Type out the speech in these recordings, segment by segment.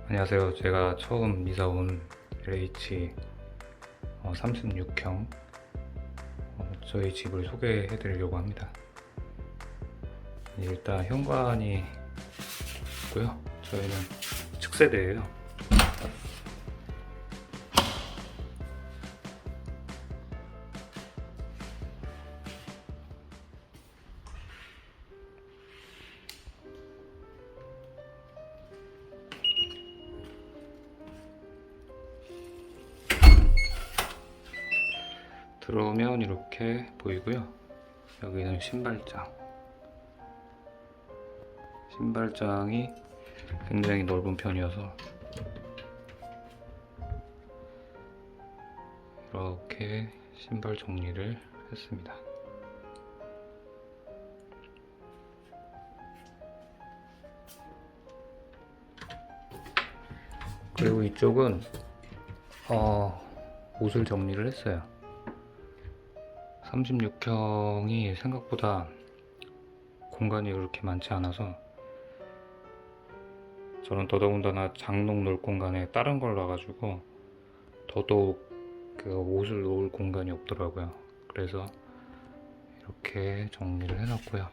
안녕하세요. 제가 처음 이사 온 LH 36형 저희 집을 소개해 드리려고 합니다. 일단 현관이 있고요. 저희는 측세대예요. 들어오면 이렇게 보이고요. 여기는 신발장이 굉장히 넓은 편이어서 이렇게 신발 정리를 했습니다. 그리고 이쪽은 옷을 정리를 했어요. 36형이 생각보다 공간이 그렇게 많지 않아서 저는 더더군다나 장롱 놓을 공간에 다른 걸 놔가지고 더더욱 그 옷을 놓을 공간이 없더라고요. 그래서 이렇게 정리를 해놨고요.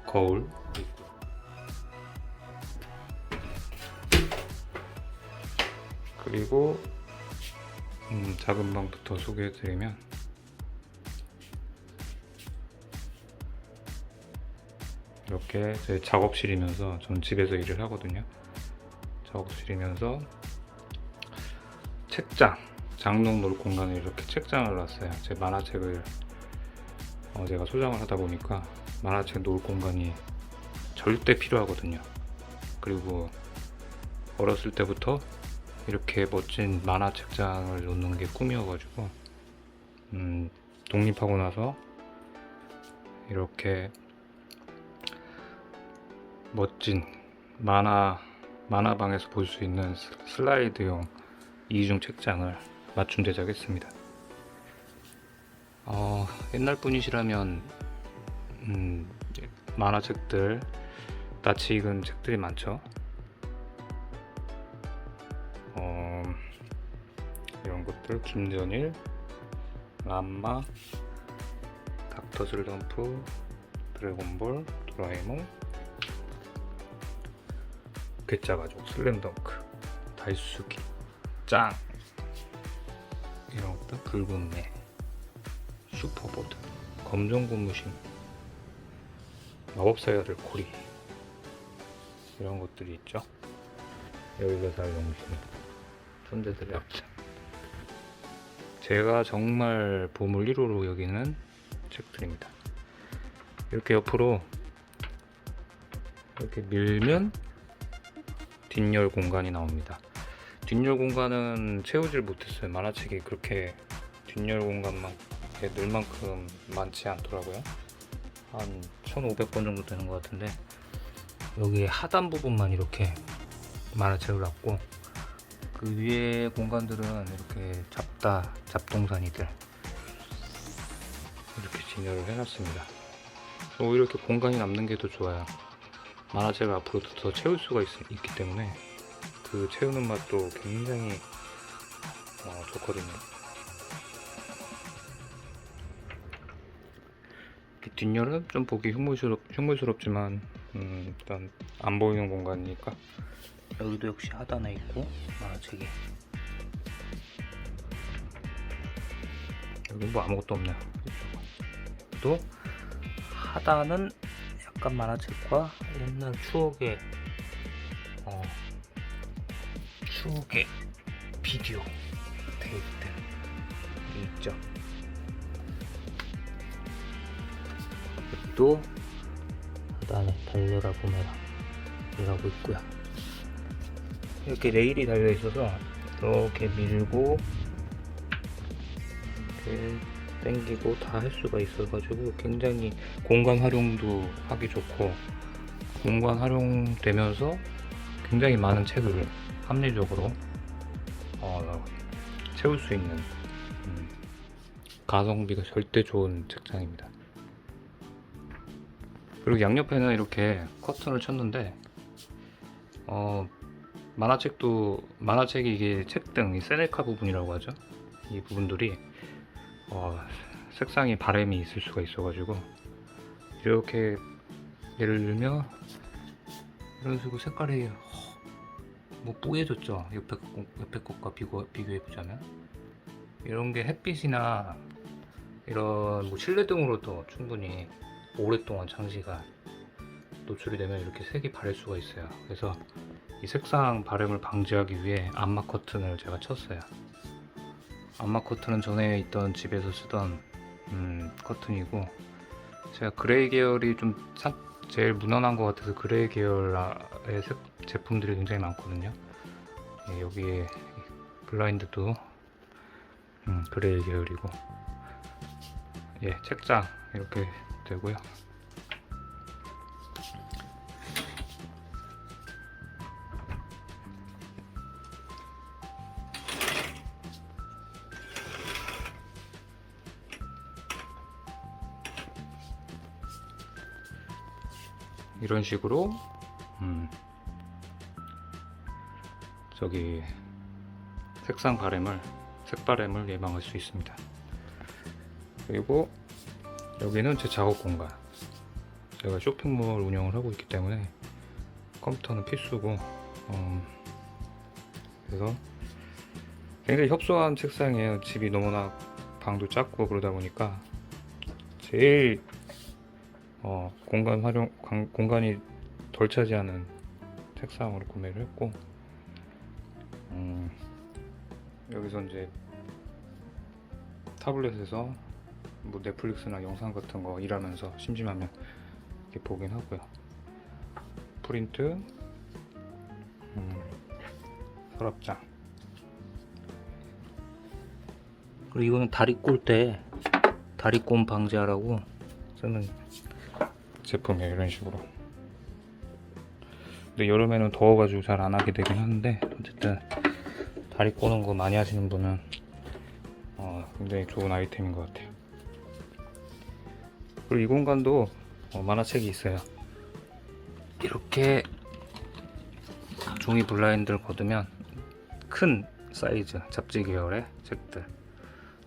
거울 그리고 작은 방부터 소개해드리면 이렇게 제 작업실이면서 전 집에서 일을 하거든요. 작업실이면서 책장, 장롱 놓을 공간에 이렇게 책장을 놨어요. 제 만화책을 제가 소장을 하다 보니까 만화책 놓을 공간이 절대 필요하거든요. 그리고 어렸을 때부터 이렇게 멋진 만화책장을 놓는 게 꿈이어가지고 독립하고 나서 이렇게 멋진 만화방에서 볼 수 있는 슬라이드용 이중 책장을 맞춤 제작했습니다. 옛날 분이시라면 만화책들 낯이 익은 책들이 많죠. 이런 것들 김전일, 람마, 닥터 슬럼프, 드래곤볼, 도라에몽, 괴짜가족, 슬램덩크, 다이수기, 짱 이런 것들, 붉은 매, 슈퍼보드, 검정 고무신, 마법사의 아들 코리 이런 것들이 있죠. 14살 용신, 천재들의 악장. 제가 정말 보물 1호로 여기는 책들입니다. 이렇게 옆으로 이렇게 밀면 뒷열 공간이 나옵니다. 뒷열 공간은 채우질 못했어요. 만화책이 그렇게 뒷열 공간만 늘 만큼 많지 않더라고요. 한 1500권 정도 되는 것 같은데 여기 하단 부분만 이렇게 만화책을 놨고 그 위에 공간들은 이렇게 잡동사니들 이렇게 진열을 해놨습니다. 오히려 이렇게 공간이 남는 게 더 좋아요. 만화책을 앞으로도 더 채울 수가 있기 때문에 그 채우는 맛도 굉장히 좋거든요. 뒷열은 좀 보기 흉물스럽지만 일단 안 보이는 공간이니까 여기도 역시 하단에 있고 만화책이 여기 뭐 아무것도 없네요. 또 하단은 약간 만화책과 옛날 추억의 비디오 테이프들이 있죠. 또 하단에 달려라 보메라 이라고 있고요. 이렇게 레일이 달려 있어서 이렇게 밀고 이렇게 당기고 다 할 수가 있어가지고 굉장히 공간 활용도 하기 좋고 공간 활용되면서 굉장히 많은 책을 합리적으로 채울 수 있는 가성비가 절대 좋은 책장입니다. 그리고 양옆에는 이렇게 커튼을 쳤는데 만화책이 이게 책등 이 세네카 부분이라고 하죠. 이 부분들이 색상이 바램이 있을 수가 있어가지고 이렇게 예를 들면 이런 식으로 색깔이 뭐 뽀얘졌죠. 옆에 것과 비교해보자면 이런 게 햇빛이나 이런 뭐 실내등으로도 충분히 오랫동안 장시간 노출이 되면 이렇게 색이 바를 수가 있어요. 그래서 이 색상 바램을 방지하기 위해 암막 커튼을 제가 쳤어요. 암막 커튼은 전에 있던 집에서 쓰던 커튼이고, 제가 그레이 계열이 좀 제일 무난한 것 같아서 그레이 계열의 제품들이 굉장히 많거든요. 예, 여기에 블라인드도 그레이 계열이고, 예, 책장 이렇게 되고요. 이런 식으로 저기 색바램을 예방할 수 있습니다. 그리고 여기는 제 작업 공간. 제가 쇼핑몰 운영을 하고 있기 때문에 컴퓨터는 필수고, 그래서 굉장히 협소한 책상이에요. 집이 너무나 방도 작고 그러다 보니까 제일 공간이 덜 차지하는 책상으로 구매를 했고, 여기서 이제 타블렛에서 뭐 넷플릭스나 영상 같은 거 일하면서 심심하면 이렇게 보긴 하고요. 프린트, 서랍장. 그리고 이거는 다리꼼 방지하라고 쓰는 제품이에요. 이런 식으로. 근데 여름에는 더워가지고 잘 안 하게 되긴 하는데, 어쨌든 다리 꼬는 거 많이 하시는 분은 굉장히 좋은 아이템인 것 같아요. 그리고 이 공간도 만화책이 있어요. 이렇게 종이 블라인드를 걷으면 큰 사이즈 잡지 계열의 책들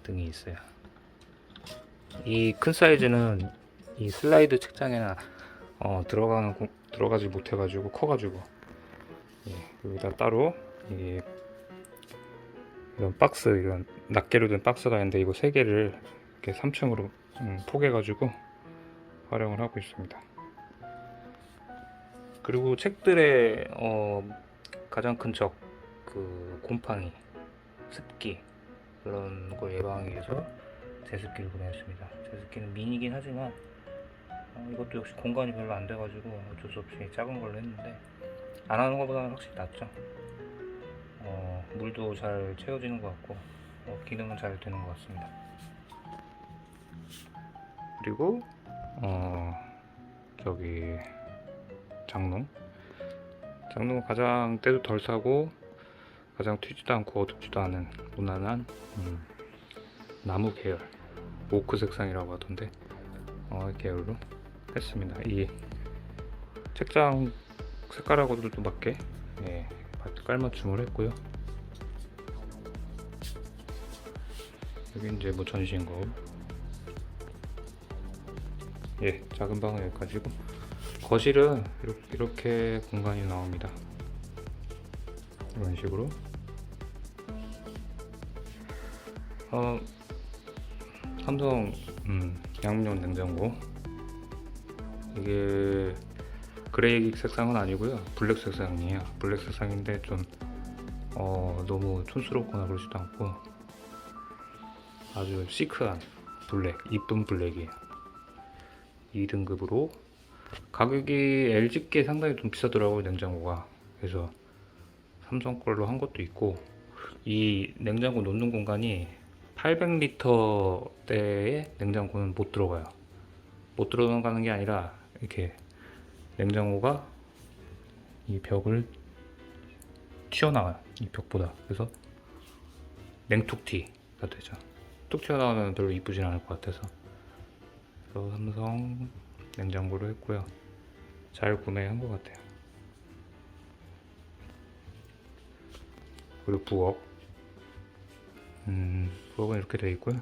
등이 있어요. 이 큰 사이즈는 이 슬라이드 책장에나 들어가지 못해가지고 커가지고, 예, 여기다 따로 이런 박스, 이런 낱개로 된 박스가 있는데 이거 3개를 이렇게 3층으로 포개가지고 활용을 하고 있습니다. 그리고 책들의 가장 큰 적, 그 곰팡이, 습기 그런 걸 예방하기 위해서 제습기를 구매했습니다. 제습기는 미니긴 하지만 이것도 역시 공간이 별로 안 돼가지고 어쩔 수 없이 작은 걸로 했는데, 안 하는 것보다는 확실히 낫죠. 물도 잘 채워지는 것 같고 기능은 잘 되는 것 같습니다. 그리고 저기 장롱은 가장 때도 덜 사고 가장 튀지도 않고 어둡지도 않은 무난한 나무 계열, 오크 색상이라고 하던데 계열로 했습니다. 이 책장 색깔하고도 맞게 깔맞춤을 했고요. 여기 이제 뭐 전시인 거, 작은 방은 여기까지고, 거실은 이렇게 공간이 나옵니다. 이런 식으로 삼성 양문용 냉장고, 이게 그레이 색상은 아니고요, 블랙 색상이에요. 블랙 색상인데 좀 너무 촌스럽거나 그러지도 않고 아주 시크한 블랙, 이쁜 블랙이에요. 2등급으로 가격이 LG께 상당히 좀 비싸더라고요, 냉장고가. 그래서 삼성 걸로 한 것도 있고, 이 냉장고 놓는 공간이 800리터대의 냉장고는 못 들어가요. 못 들어가는 게 아니라 이렇게 냉장고가 이 벽을 튀어나와요, 이 벽보다. 그래서 냉툭튀가 되죠. 툭 튀어나오면 별로 이쁘진 않을 것 같아서, 그래서 삼성 냉장고로 했고요. 잘 구매한 것 같아요. 그리고 부엌은 이렇게 되어 있고요.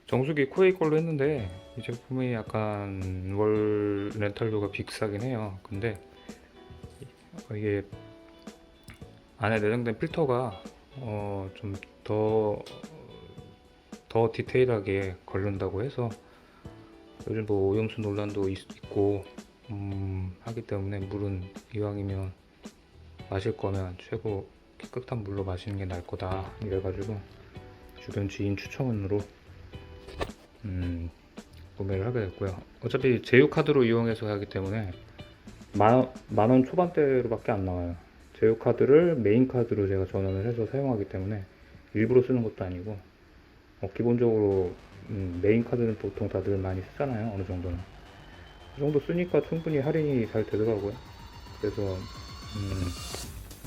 정수기 코웨이 걸로 했는데 이 제품이 약간 월 렌탈료가 비싸긴 해요. 근데 이게 안에 내장된 필터가 좀 더 디테일하게 걸른다고 해서 요즘 뭐 오염수 논란도 있고 하기 때문에 물은 이왕이면 마실 거면 최고 깨끗한 물로 마시는 게 나을 거다 이래가지고 주변 지인 추천으로 구매를 하게 됐고요. 어차피 제휴카드로 이용해서 하기 때문에 만원 초반대로밖에 안 나와요. 제휴카드를 메인카드로 제가 전환을 해서 사용하기 때문에 일부러 쓰는 것도 아니고 기본적으로 메인카드는 보통 다들 많이 쓰잖아요. 어느 정도는 그 정도 쓰니까 충분히 할인이 잘 되더라고요. 그래서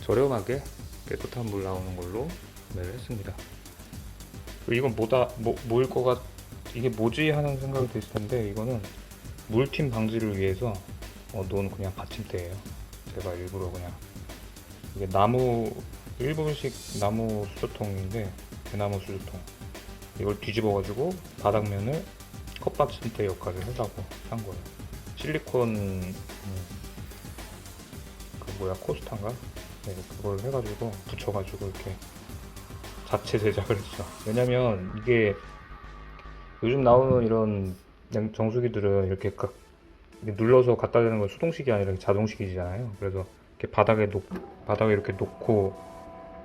저렴하게 깨끗한 물 나오는 걸로 구매를 했습니다. 이건 뭐일 거가 이게 뭐지 하는 생각이 드실 텐데 이거는 물팀 방지를 위해서 놓은 그냥 받침대예요. 제가 일부러 그냥 이게 나무 일본식 나무 수저통인데 대나무 수저통 이걸 뒤집어 가지고 바닥면을 컵받침대 역할을 하려고 한 거예요. 실리콘 그 뭐야 코스타인가? 네, 그걸 해가지고 붙여가지고 이렇게 자체 제작을 했어. 왜냐면 이게 요즘 나오는 이런 정수기들은 이렇게 눌러서 갖다 대는 건 수동식이 아니라 자동식이잖아요. 그래서 이렇게 바닥에 이렇게 놓고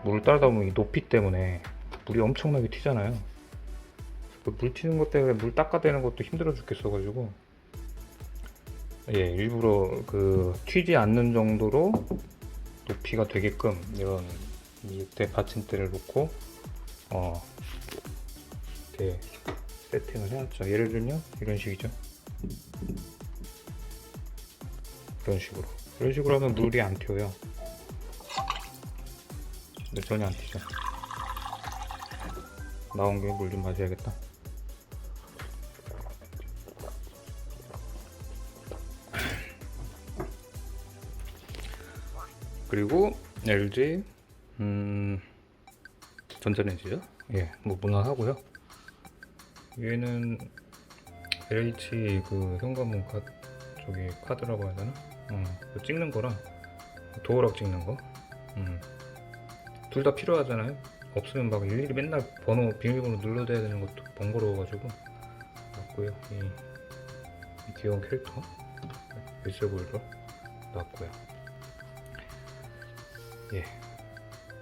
물을 따르다 보면 이 높이 때문에 물이 엄청나게 튀잖아요. 물 튀는 것 때문에 물 닦아대는 것도 힘들어 죽겠어가지고 일부러 튀지 않는 정도로 높이가 되게끔 이런 밑에 받침대를 놓고 이렇게 세팅을 해놨죠. 예를 들면 이런 식이죠. 이런 식으로 하면 물이 안 튀어요. 근데 전혀 안 튀죠. 나온 김에 물 좀 마셔야겠다. 그리고 LG 전자레인지죠. 뭐 무난하고요. 얘는 LH 현관문 카드라고 해야 되나? 찍는 거랑 도어락 찍는 거. 둘 다 필요하잖아요. 없으면 막 일일이 맨날 비밀번호 눌러대야 되는 것도 번거로워가지고 놨고요. 이 귀여운 캐릭터 있어 보이죠? 놨고요.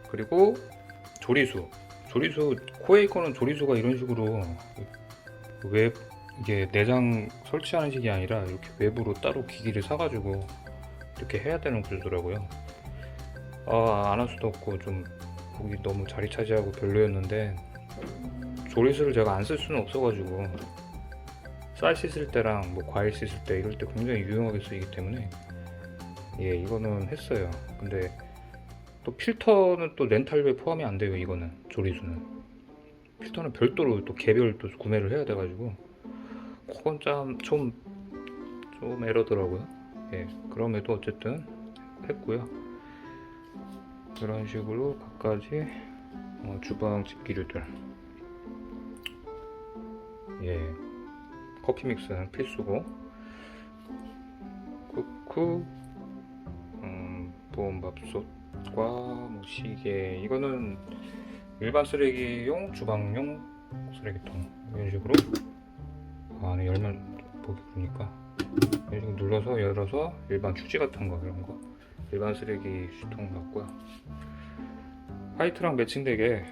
그리고 조리수 코웨이 거는 조리수가 이런 식으로 이게 내장 설치하는 식이 아니라 이렇게 외부로 따로 기기를 사가지고 이렇게 해야 되는 구조더라고요. 안 할 수도 없고 좀 거기 너무 자리 차지하고 별로였는데 조리수를 제가 안 쓸 수는 없어가지고 쌀 씻을 때랑 뭐 과일 씻을 때 이럴 때 굉장히 유용하게 쓰이기 때문에 이거는 했어요. 근데 또 필터는 또 렌탈료에 포함이 안 돼요. 이거는 조리수는 필터는 별도로 또 개별 또 구매를 해야 돼가지고 그건 좀 에러더라고요. 그럼에도 어쨌든 했고요. 이런 식으로 갖가지 주방 집기류들 커피 믹스는 필수고 쿠쿠 보온밥솥과 뭐 시계 이거는 일반 쓰레기용 주방용 쓰레기통 이런 식으로 안에 열면 보기 그러니까 이런 식으로 눌러서 열어서 일반 휴지 같은 거 이런 거 일반 쓰레기 수통 같고요. 화이트랑 매칭되게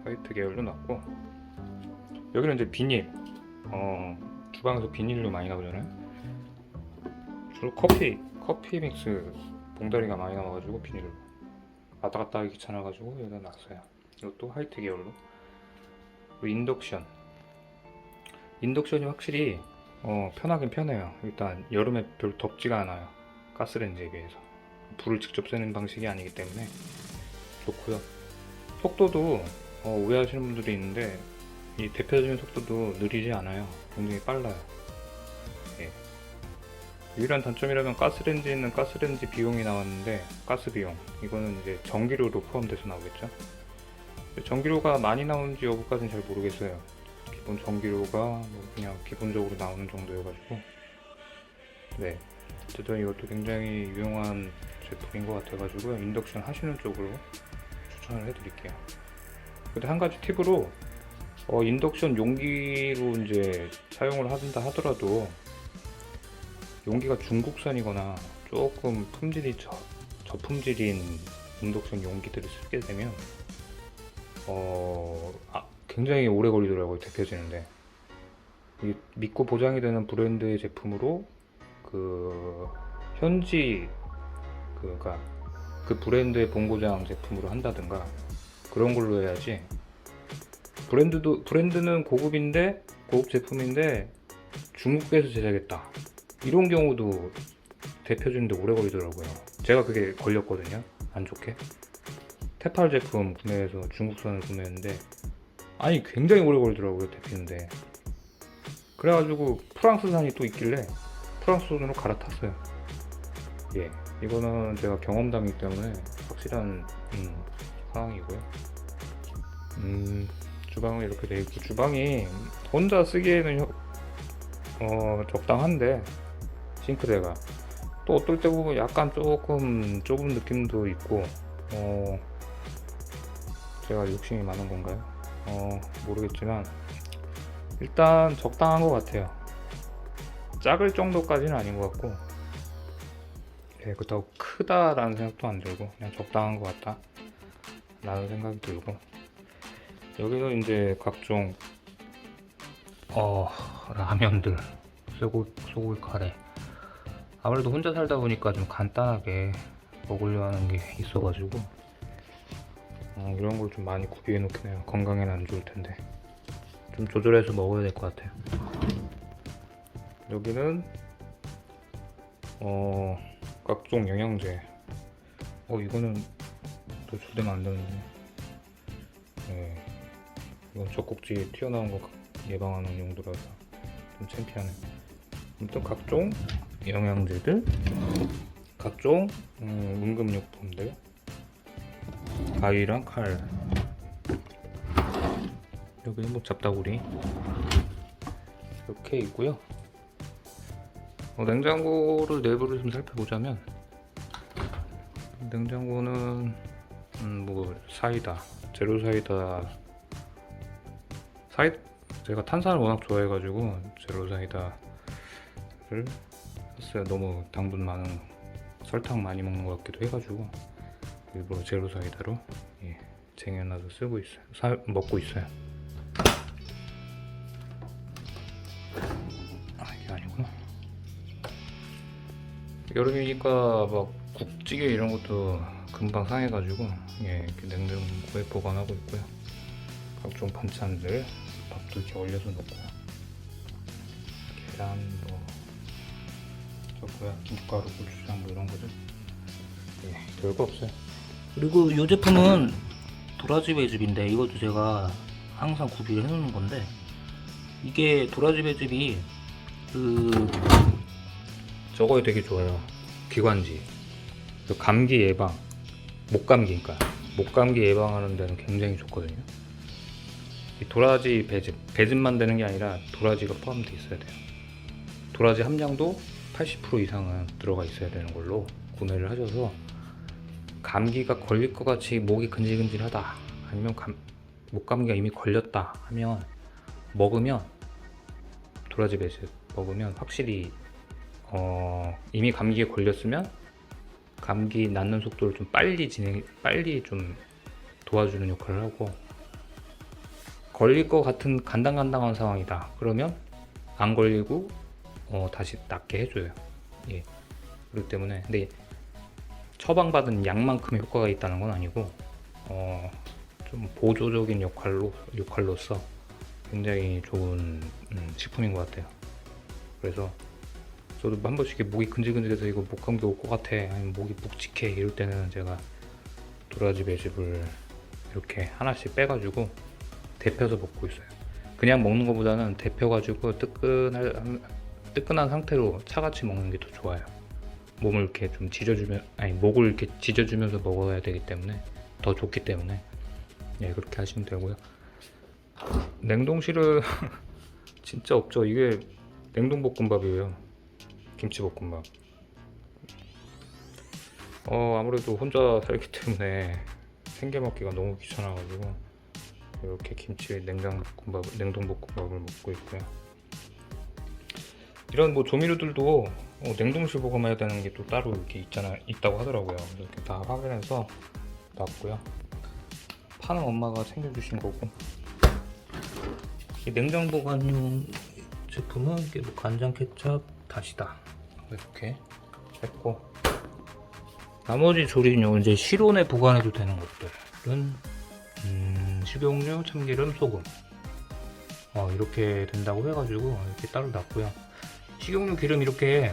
화이트 계열로 놨고 여기는 이제 비닐 주방에서 비닐로 많이 나오잖아요. 주로 커피 믹스 봉다리가 많이 나와가지고 비닐로 왔다 갔다 하기 귀찮아가지고 여기다 놨어요. 이것도 화이트 계열로. 그리고 인덕션이 확실히 편하긴 편해요. 일단 여름에 별로 덥지가 않아요. 가스레인지에 비해서 불을 직접 쐬는 방식이 아니기 때문에 좋고요. 속도도 오해하시는 분들이 있는데 이 대표적인 속도도 느리지 않아요. 굉장히 빨라요. 유일한 단점이라면 가스렌지는 가스렌지 비용이 나왔는데 가스 비용 이거는 이제 전기료도 포함돼서 나오겠죠. 전기료가 많이 나오는지 여부까지는 잘 모르겠어요. 기본 전기료가 뭐 그냥 기본적으로 나오는 정도여가지고 네 어쨌든 이것도 굉장히 유용한 제품인 것 같아가지고 인덕션 하시는 쪽으로 추천을 해드릴게요. 근데 한 가지 팁으로 인덕션 용기로 이제 사용을 한다 하더라도 용기가 중국산이거나 조금 품질이 저품질인 인덕션 용기들을 쓰게 되면 굉장히 오래 걸리더라고요, 데펴지는데. 믿고 보장이 되는 브랜드의 제품으로 현지 그러니까 그 브랜드의 본고장 제품으로 한다든가 그런 걸로 해야지. 브랜드는 고급인데 고급 제품인데 중국에서 제작했다 이런 경우도 데펴주는데 오래 걸리더라고요. 제가 그게 걸렸거든요, 안 좋게. 테팔 제품 구매해서 중국산을 구매했는데 아니 굉장히 오래 걸리더라고요, 데피는데. 그래가지고 프랑스산이 또 있길래 프랑스산으로 갈아탔어요. 예, 이거는 제가 경험담이기 때문에 확실한 상황이고요. 주방은 이렇게 돼 있고, 주방이 혼자 쓰기에는 적당한데 싱크대가 또 어떨 때 보면 약간 조금 좁은 느낌도 있고 제가 욕심이 많은 건가요? 모르겠지만 일단 적당한 것 같아요. 작을 정도까지는 아닌 것 같고 그렇다고 크다라는 생각도 안 들고 그냥 적당한 것 같다 라는 생각이 들고, 여기서 이제 각종 라면들, 소고기 카레, 아무래도 혼자 살다 보니까 좀 간단하게 먹으려 하는 게 있어가지고 이런 걸 좀 많이 구비해 놓긴 해요. 건강에는 안 좋을 텐데 좀 조절해서 먹어야 될 것 같아요. 여기는 각종 영양제. 이거는 또 주되면 안 되는데. 네, 이건 젖꼭지 튀어나온 거 예방하는 용도라서 좀 창피하네. 아무튼 각종 영양제들, 각종 응급용품들, 가위랑 칼, 여기는 뭐 잡다구리 이렇게 있고요. 냉장고를 내부를 좀 살펴보자면, 냉장고는 뭐 사이다, 제로 사이다, 제가 탄산을 워낙 좋아해가지고 제로 사이다를 샀어요. 너무 당분 많은, 설탕 많이 먹는 것 같기도 해가지고 일부러 제로 사이다로 쟁여놔서 쓰고 있어요. 먹고 있어요. 이게 아니구나. 여름이니까 막 국찌개 이런 것도 금방 상해가지고 이렇게 냉장고에 보관하고 있고요. 각종 반찬들, 밥도 이렇게 얼려서 넣고요. 계란, 김가루, 고추장 뭐 이런 거죠. 별거 없어요. 그리고 이 제품은 도라지 배즙인데, 이것도 제가 항상 구비를 해놓는 건데, 이게 도라지 배즙이 저거에 되게 좋아요. 기관지, 감기 예방, 목감기니까 목감기 예방하는 데는 굉장히 좋거든요. 이 도라지 배즙만 되는 게 아니라 도라지가 포함되어 있어야 돼요. 도라지 함량도 80% 이상은 들어가 있어야 되는 걸로 구매를 하셔서, 감기가 걸릴 것 같이 목이 근질근질하다, 아니면 목감기가 이미 걸렸다 하면 먹으면, 도라지 배즙 먹으면 확실히 이미 감기에 걸렸으면 감기 낫는 속도를 좀 빨리 좀 도와주는 역할을 하고, 걸릴 것 같은 간당간당한 상황이다 그러면 안 걸리고 다시 낫게 해줘요. 그렇기 때문에, 근데 처방받은 약만큼의 효과가 있다는 건 아니고 좀 보조적인 역할로서 굉장히 좋은 식품인 것 같아요. 그래서 저도 한 번씩 목이 근질근질해서 이거 목감기 올 것 같아, 아니면 목이 묵직해 이럴 때는 제가 도라지 배즙을 이렇게 하나씩 빼가지고 데펴서 먹고 있어요. 그냥 먹는 것보다는 데펴가지고 뜨끈한 상태로 차같이 먹는 게 더 좋아요. 몸을 이렇게 좀 지져주면, 아니 목을 이렇게 지져주면서 먹어야 되기 때문에 더 좋기 때문에 예, 그렇게 하시면 되고요. 냉동실은 진짜 없죠. 이게 냉동볶음밥이에요. 김치볶음밥. 아무래도 혼자 살기 때문에 생겨 먹기가 너무 귀찮아가지고 이렇게 김치 냉동볶음밥을 먹고 있고요. 이런 뭐 조미료들도 냉동실 보관해야 되는 게 또 따로 이렇게 있다고 하더라고요. 그래서 이렇게 다 확인해서 놨고요. 파는 엄마가 챙겨주신 거고, 이 냉장 보관용 제품은 이렇게 뭐 간장, 케첩, 다시다 이렇게 했고, 나머지 조리용 이제 실온에 보관해도 되는 것들은 식용유, 참기름, 소금 이렇게 된다고 해가지고 이렇게 따로 놨고요. 식용유, 기름 이렇게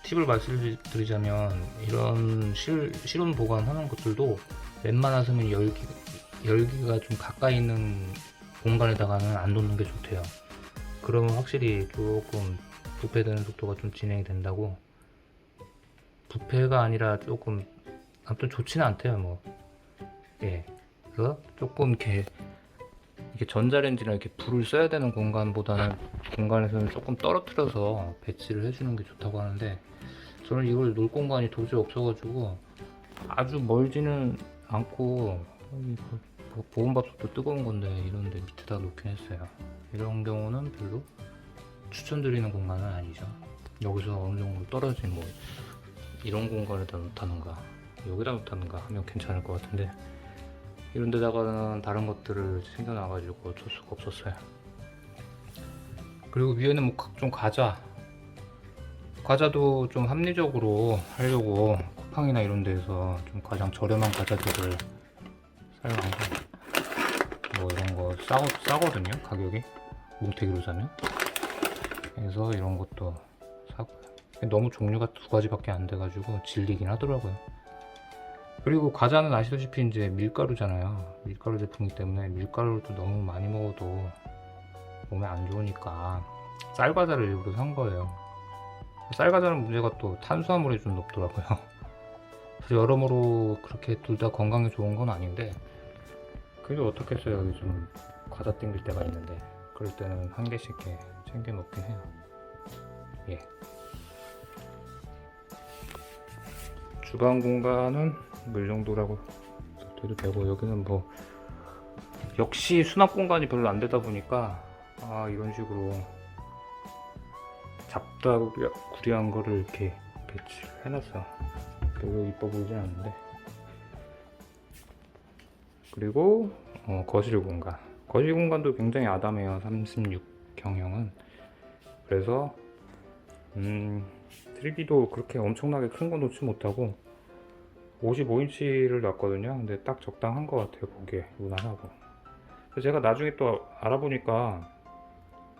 팁을 말씀드리자면 이런 실온 보관하는 것들도 웬만하면 열기가 좀 가까이 있는 공간에다가는 안 놓는 게 좋대요. 그러면 확실히 조금 부패되는 속도가 좀 진행이 된다고. 부패가 아니라 조금 아무튼 좋지는 않대요. 뭐 예, 그래서 조금 이렇게 전자레인지나 이렇게 불을 써야 되는 공간에서는 조금 떨어뜨려서 배치를 해주는 게 좋다고 하는데, 저는 이걸 놓을 공간이 도저히 없어가지고 아주 멀지는 않고 볶음밥솥도 뜨거운 건데 이런데 밑에다 놓긴 했어요. 이런 경우는 별로 추천드리는 공간은 아니죠. 여기서 어느 정도 떨어진 뭐 이런 공간에다 놓다는가 여기다 놓다는가 하면 괜찮을 것 같은데, 이런 데다가는 다른 것들을 챙겨놔가지고 어쩔 수가 없었어요. 그리고 위에는 뭐 각종 과자도 좀 합리적으로 하려고 쿠팡이나 이런 데서 좀 가장 저렴한 과자들을 사용한 거, 뭐 이런 거 싸거든요, 가격이. 뭉태기로 사면. 그래서 이런 것도 사고요. 너무 종류가 두 가지밖에 안 돼가지고 질리긴 하더라고요. 그리고 과자는 아시다시피 이제 밀가루잖아요. 밀가루 제품이기 때문에 밀가루를 또 너무 많이 먹어도 몸에 안 좋으니까 쌀과자를 일부러 산 거예요. 쌀과자는 문제가 또 탄수화물이 좀 높더라고요. 그래서 여러모로 그렇게 둘 다 건강에 좋은 건 아닌데, 그래도 어떻겠어요. 요즘 과자 땡길 때가 있는데 그럴 때는 한 개씩 이렇게 챙겨 먹긴 해요. 예. 주방 공간은 뭐 이 정도라고 돼도 되고, 여기는 뭐 역시 수납 공간이 별로 안 되다 보니까 이런 식으로 잡다구리한 거를 이렇게 배치를 해놨어. 별로 이뻐 보이진 않는데. 그리고 거실 공간도 굉장히 아담해요. 36경형은. 그래서 TV도 그렇게 엄청나게 큰 거 놓지 못하고 55인치를 놨거든요. 근데 딱 적당한 것 같아요. 보기에 무난하고. 그래서 제가 나중에 또 알아보니까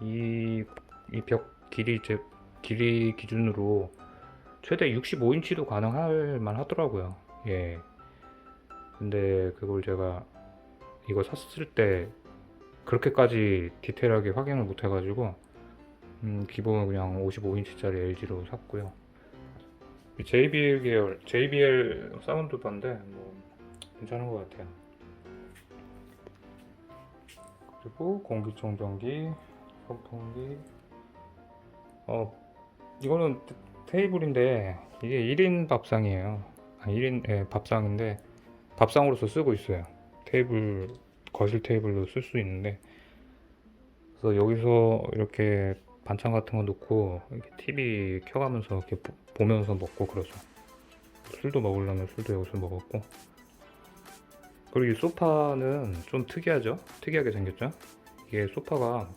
이 벽 길이 기준으로 최대 65인치도 가능할 만 하더라고요. 예. 근데 그걸 제가 이거 샀을 때 그렇게까지 디테일하게 확인을 못 해가지고 기본 그냥 55인치짜리 LG로 샀고요. JBL 사운드 바인데 뭐 괜찮은 것 같아요. 그리고 공기청정기, 선풍기. 이거는 테이블인데 이게 1인 밥상이에요. 1인 밥상인데 밥상으로서 쓰고 있어요. 거실 테이블로 쓸 수 있는데, 그래서 여기서 이렇게 반찬 같은 거 넣고 이렇게 TV 켜가면서 이렇게 보면서 먹고 그러죠. 술도 먹으려면 술도 여기서 먹었고. 그리고 이 소파는 좀 특이하게 생겼죠. 이게 소파가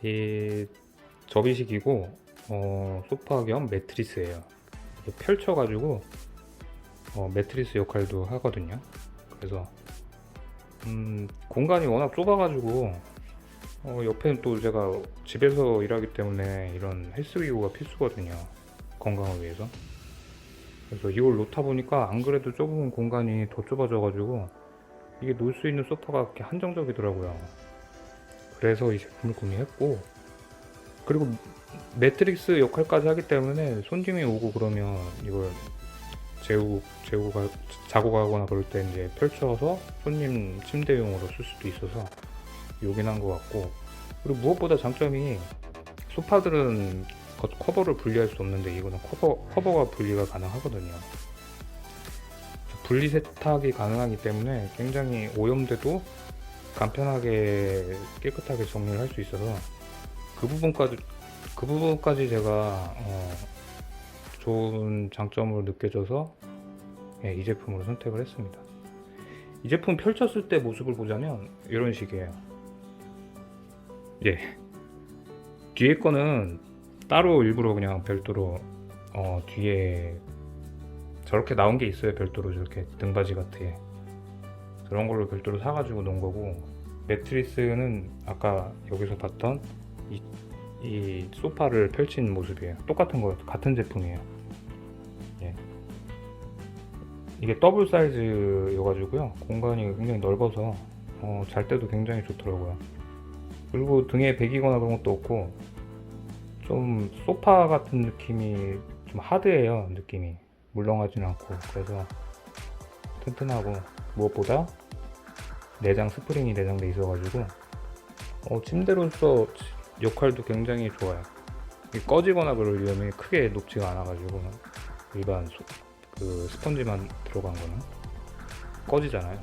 이 접이식이고 소파 겸 매트리스예요. 펼쳐가지고 매트리스 역할도 하거든요. 그래서 공간이 워낙 좁아가지고 옆에는 또 제가 집에서 일하기 때문에 이런 헬스기구가 필수거든요. 건강을 위해서. 그래서 이걸 놓다 보니까 안 그래도 좁은 공간이 더 좁아져가지고 이게 놓을 수 있는 소파가 그렇게 한정적이더라고요. 그래서 이 제품을 구매했고, 그리고 매트릭스 역할까지 하기 때문에 손님이 오고 그러면 이걸 자고 가거나 그럴 때 이제 펼쳐서 손님 침대용으로 쓸 수도 있어서 요긴한 것 같고, 그리고 무엇보다 장점이 소파들은 커버를 분리할 수 없는데 이거는 커버가 분리가 가능하거든요. 분리 세탁이 가능하기 때문에 굉장히 오염돼도 간편하게 깨끗하게 정리를 할 수 있어서 그 부분까지 제가 좋은 장점으로 느껴져서 이 제품으로 선택을 했습니다. 이 제품 펼쳤을 때 모습을 보자면 이런 식이에요. 예, 뒤에 거는 따로 일부러 그냥 별도로 뒤에 저렇게 나온 게 있어요. 별도로 저렇게 등받이 같은 그런 걸로 별도로 사가지고 놓은 거고, 매트리스는 아까 여기서 봤던 이 소파를 펼친 모습이에요. 똑같은 거, 같은 제품이에요. 예. 이게 더블 사이즈여가지고요, 공간이 굉장히 넓어서 잘 때도 굉장히 좋더라고요. 그리고 등에 베기거나 그런 것도 없고 좀 소파 같은 느낌이 좀 하드해요. 느낌이 물렁하진 않고, 그래서 튼튼하고 무엇보다 내장 스프링이 내장돼 있어가지고 침대로서 역할도 굉장히 좋아요. 꺼지거나 그럴 위험이 크게 높지가 않아가지고, 일반 그 스펀지만 들어간 거는 꺼지잖아요,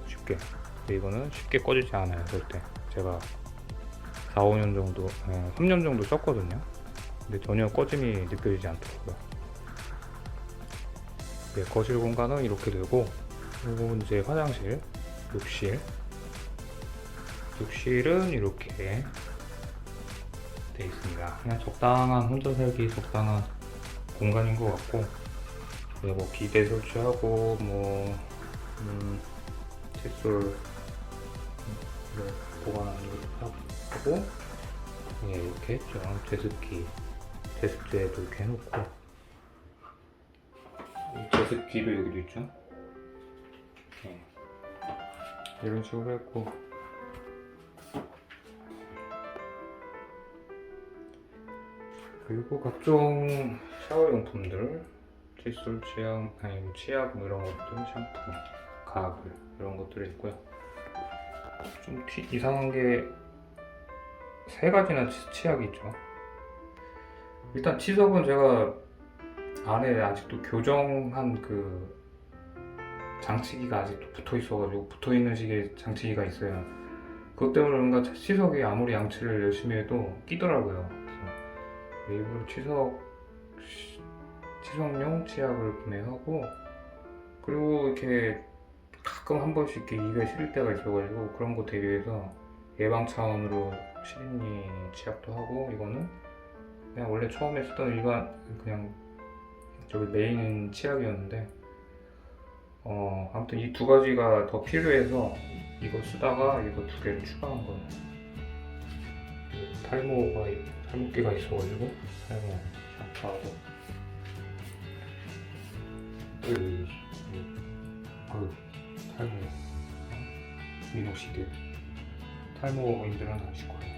쉽게. 근데 이거는 쉽게 꺼지지 않아요. 절대. 제가 4, 5년 정도, 3년 정도 썼거든요. 근데 전혀 꺼짐이 느껴지지 않더라고요. 네, 거실 공간은 이렇게 되고, 그리고 이제 화장실, 욕실은 이렇게 돼 있습니다. 그냥 적당한 혼자 살기 적당한 공간인 것 같고, 뭐 기대 설치하고 칫솔 보관하는 것도 하고, 이렇게 했죠. 제습제도 이렇게 해놓고, 제습기도 여기도 있죠. 이런 식으로 했고, 그리고 각종 샤워용품들, 칫솔, 치약 뭐 이런 것들, 샴푸, 가글 이런 것들이 있고요. 좀 이상한 게 3가지나 치약이 있죠. 일단 치석은 제가 안에 아직도 교정한 그 장치기가 아직도 붙어 있어가지고, 붙어 있는 식의 장치기가 있어요. 그것 때문에 그런가 치석이 아무리 양치를 열심히 해도 끼더라고요. 그래서 일부러 치석용 치약을 구매하고, 그리고 이렇게 가끔 한 번씩 이렇게 입에 시릴 때가 있어가지고 그런 거 대비해서 예방 차원으로 시린니 치약도 하고, 이거는 그냥 원래 처음에 쓰던 일반 그냥 저기 메인 치약이었는데, 아무튼 이 2가지가 더 필요해서 이거 쓰다가 이거 2개를 추가한 거예요. 탈모기가 있어가지고 탈모 샴푸하고, 탈모 미노시드, 탈모인들은 아실 거예요.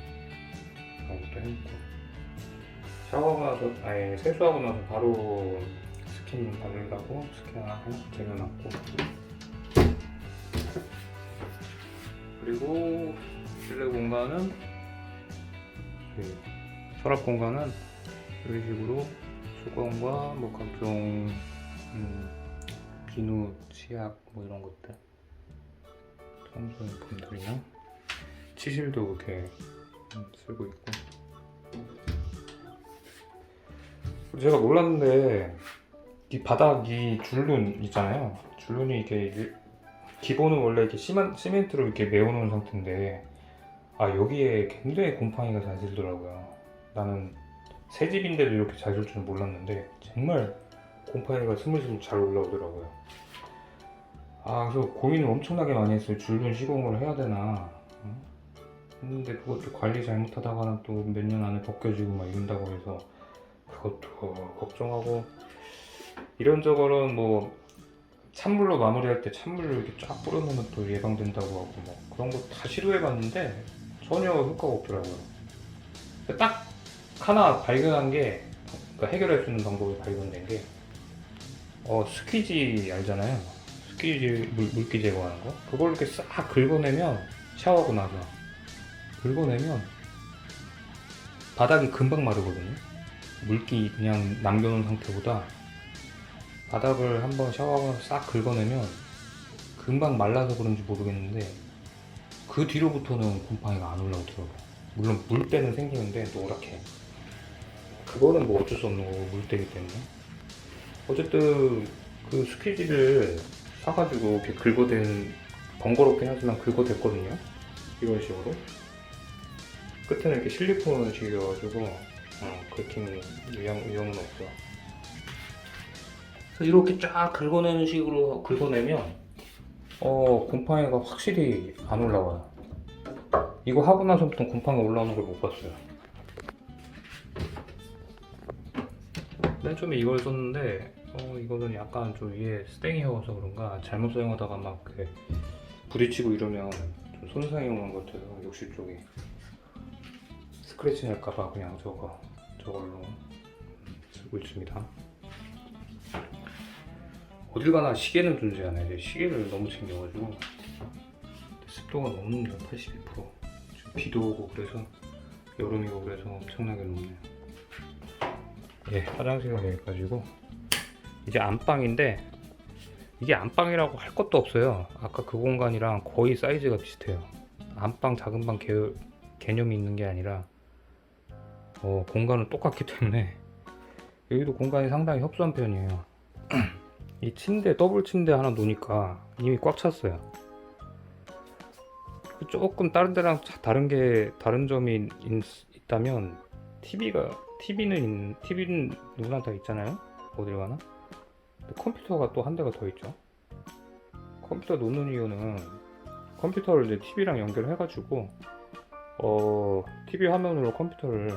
그런 것도 해놓고, 샤워하고 나서, 세수하고 나서 바로 스킨 바르려고 스킨 하나 쟁여놨고, 그리고 실내 공간은, 서랍 공간은 이런 식으로 수건과 뭐 각종 비누, 치약 뭐 이런 것들, 청소용품들이나 치실도 이렇게 쓰고 있고. 제가 몰랐는데 이 바닥 이 줄눈 있잖아요. 줄눈이 이렇게 기본은 원래 이렇게 시멘트로 이렇게 메워놓은 상태인데, 여기에 굉장히 곰팡이가 잘 들더라고요. 나는 새 집인데도 이렇게 잘 들 줄은 몰랐는데 정말 곰팡이가 스물스물 잘 올라오더라고요. 그래서 고민을 엄청나게 많이 했어요. 줄눈 시공을 해야 되나 했는데, 그것도 관리 잘못하다가는 또 몇 년 안에 벗겨지고 막 이런다고 해서 그것도 걱정하고, 이런저런 뭐 찬물로 마무리할 때 찬물을 이렇게 쫙 뿌려놓으면 또 예방된다고 하고 뭐 그런 거 다 시도해봤는데 전혀 효과가 없더라고요. 딱 하나 발견한 게, 그러니까 해결할 수 있는 방법이 발견된 게, 스퀴지 알잖아요. 스퀴지 물기 제거하는 거. 그걸 이렇게 싹 긁어내면, 샤워하고 나서 긁어내면 바닥이 금방 마르거든요. 물기 그냥 남겨놓은 상태보다 바닥을 한번 샤워하고 나서 싹 긁어내면 금방 말라서 그런지 모르겠는데 그 뒤로부터는 곰팡이가 안 올라오더라고요. 물론 물 때는 생기는데 노랗게. 그거는 뭐 어쩔 수 없는 거고 물 때기 때문에. 어쨌든 그 스퀴지를 사가지고 이렇게 긁어댄, 번거롭긴 하지만 긁어댔거든요. 이런 식으로. 끝에는 이렇게 실리콘을 지겨가지고 긁히는 위험은 없어. 그래서 이렇게 쫙 긁어내는 식으로 긁어내면 곰팡이가 확실히 안 올라와요. 이거 하고 나서부터 곰팡이 올라오는 걸 못 봤어요. 맨 처음에 이걸 썼는데 이거는 약간 좀 위에 스탱이어서 그런가 잘못 사용하다가 막 이렇게 부딪히고 이러면 좀 손상이 오는 것 같아서 욕실 쪽에 스크래치 날까봐 그냥 저걸로 쓰고 있습니다. 어딜 가나 시계는 존재하네. 이제 시계를 너무 챙겨가지고 습도가 넘는다. 82%. 지금 비도 오고 그래서 여름이고 그래서 엄청나게 높네요. 예, 화장실은 여기까지고 이제 안방인데 이게 안방이라고 할 것도 없어요. 아까 그 공간이랑 거의 사이즈가 비슷해요. 안방 작은 방 개념이 있는 게 아니라 공간은 똑같기 때문에 여기도 공간이 상당히 협소한 편이에요. 이 침대, 더블 침대 하나 놓으니까 이미 꽉 찼어요. 조금 다른 데랑 다른 점이 있다면 TV는 누구나 다 있잖아요. 어딜 가나. 근데 컴퓨터가 또 한 대가 더 있죠. 컴퓨터 놓는 이유는 컴퓨터를 이제 TV랑 연결해가지고 TV 화면으로 컴퓨터를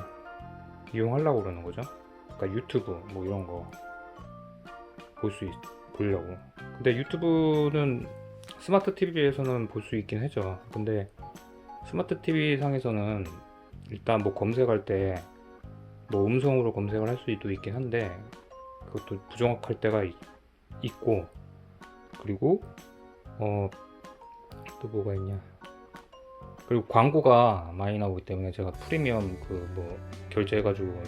이용하려고 그러는 거죠. 그러니까 유튜브 뭐 이런 거 보려고. 근데 유튜브는 스마트 TV에서는 볼 수 있긴 하죠. 근데 스마트 TV 상에서는 일단 뭐 검색할 때 뭐 음성으로 검색을 할 수도 있긴 한데 그것도 부정확할 때가 있고, 그리고 또 뭐가 있냐, 그리고 광고가 많이 나오기 때문에 제가 프리미엄 결제해가지고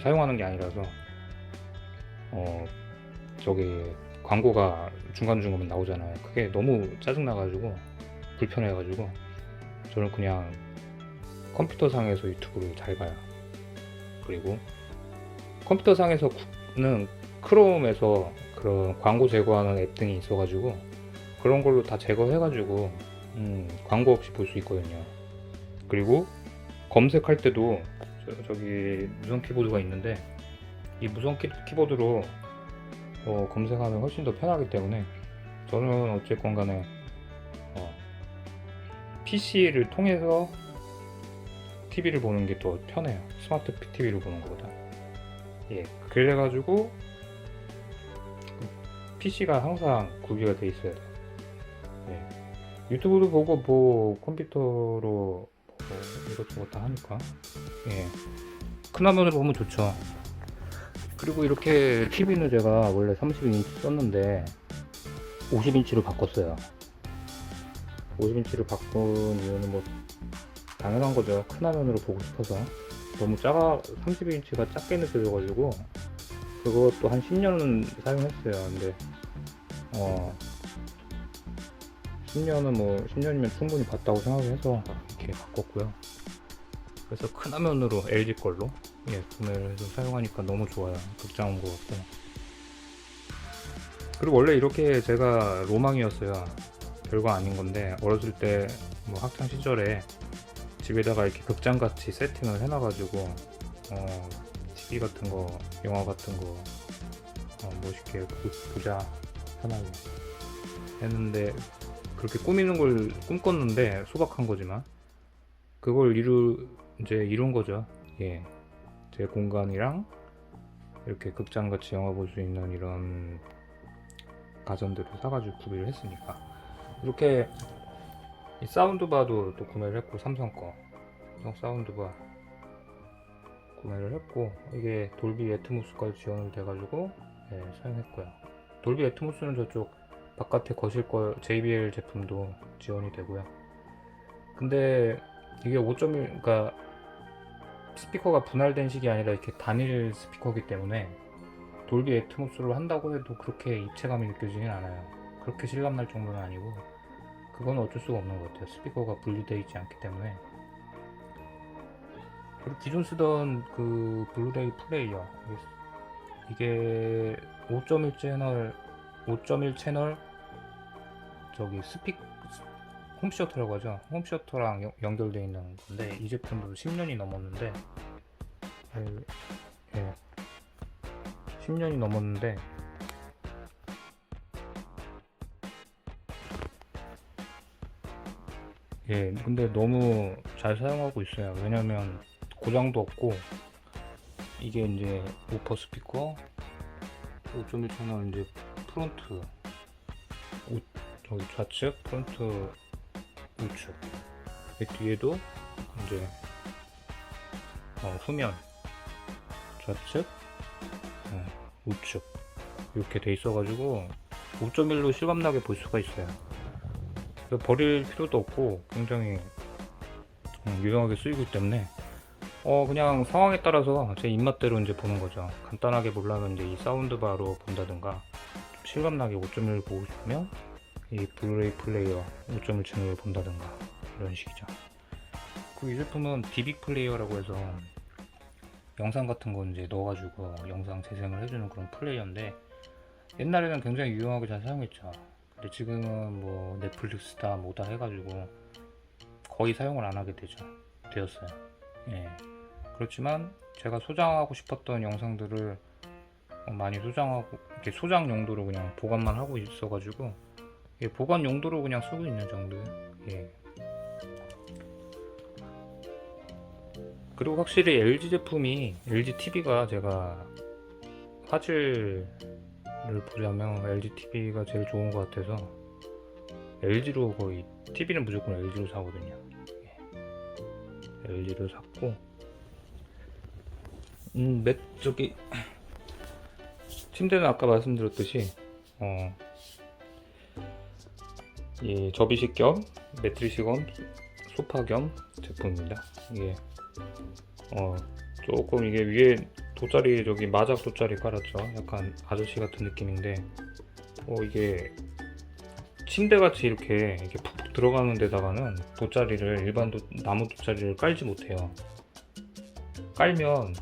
사용하는 게 아니라서 저기 광고가 중간중간 나오잖아요. 그게 너무 짜증나가지고 불편해가지고 저는 그냥 컴퓨터 상에서 유튜브를 잘 봐요. 그리고 컴퓨터 상에서는 크롬에서 그런 광고 제거하는 앱 등이 있어가지고 그런 걸로 다 제거해가지고 광고 없이 볼 수 있거든요. 그리고 검색할 때도 저기 무선 키보드가 있는데 이 무선 키보드로 검색하면 훨씬 더 편하기 때문에 저는 어쨌건 간에 PC를 통해서 TV를 보는 게 더 편해요. 스마트 TV를 보는 것보다. 예, 그래가지고 PC가 항상 구비가 돼 있어야 돼요. 예. 유튜브도 보고 뭐 컴퓨터로 뭐 이것저것 다 하니까 예, 큰 화면으로 보면 좋죠. 그리고 이렇게 TV는 제가 원래 32인치 썼는데 50인치로 바꿨어요. 50인치로 바꾼 이유는 뭐 당연한 거죠. 큰 화면으로 보고 싶어서. 너무 32인치가 작게 느껴져가지고 그것도 한 10년은 사용했어요. 근데 10년이면 충분히 봤다고 생각해서 이렇게 바꿨고요. 그래서 큰 화면으로 LG 걸로 구매를 해서 사용하니까 너무 좋아요. 극장 온 것 같고. 그리고 원래 이렇게 제가 로망이었어요. 별거 아닌 건데 어렸을 때 뭐 학창 시절에 집에다가 이렇게 극장 같이 세팅을 해놔가지고 TV 같은 거, 영화 같은 거 멋있게 보자 편하게 했는데 그렇게 꾸미는 걸 꿈꿨는데 소박한 거지만 그걸 이룬 거죠. 예, 제 공간이랑 이렇게 극장 같이 영화 볼 수 있는 이런 가전들을 사가지고 구비를 했으니까. 이렇게 이 사운드바도 또 구매를 했고, 삼성 사운드바 구매를 했고, 이게 돌비 애트모스까지 지원이 돼가지고 사용했고요. 돌비 애트모스는 저쪽 바깥에 거실 거 JBL 제품도 지원이 되고요. 근데 이게 5.1, 그러니까 스피커가 분할된 식이 아니라 이렇게 단일 스피커이기 때문에 돌비 애트모스로 한다고 해도 그렇게 입체감이 느껴지진 않아요. 그렇게 실감날 정도는 아니고, 그건 어쩔 수가 없는 것 같아요. 스피커가 분리되어 있지 않기 때문에. 그리고 기존 쓰던 그 블루레이 플레이어, 이게 5.1 채널 저기 홈시어터라고 하죠. 홈시어터랑 연결되어 있는 건데, 이 제품도 10년이 넘었는데, 10년이 넘었는데 근데 너무 잘 사용하고 있어요. 왜냐면 고장도 없고, 이게 이제 우퍼 스피커 5.1 채널 이제 프론트 저기 좌측, 프론트 우측, 뒤에도 이제 후면 좌측, 우측 이렇게 돼 있어가지고 5.1로 실감나게 볼 수가 있어요. 버릴 필요도 없고 굉장히 유용하게 쓰이기 때문에 그냥 상황에 따라서 제 입맛대로 이제 보는 거죠. 간단하게 보려면 이제 이 사운드바로 본다든가, 좀 실감나게 5.1을 보고 싶으면 이 블루레이 플레이어 5.1 채널을 본다든가, 이런 식이죠. 그리고 이 제품은 디빅 플레이어라고 해서 영상 같은 거 이제 넣어가지고 영상 재생을 해주는 그런 플레이어인데, 옛날에는 굉장히 유용하게 잘 사용했죠. 근데 지금은 뭐 넷플릭스다 뭐다 해가지고 거의 사용을 안 하게 되었어요. 그렇지만 제가 소장하고 싶었던 영상들을 많이 소장하고, 이렇게 소장 용도로 그냥 보관만 하고 있어가지고 보관 용도로 그냥 쓰고 있는 정도예요. 그리고 확실히 LG 제품이, LG TV가 제가 화질을 보자면 LG TV가 제일 좋은 것 같아서 LG로 거의, TV는 무조건 LG로 사거든요. LG를 샀고, 저기 침대는 아까 말씀드렸듯이 접이식 겸 매트리스 겸 소파 겸 제품입니다. 이게 조금 이게 위에 돗자리, 저기 마작 돗자리 깔았죠. 약간 아저씨 같은 느낌인데 이게 침대같이 이렇게 푹 들어가는 데다가는 돗자리를, 일반 나무 돗자리를 깔지 못해요. 깔면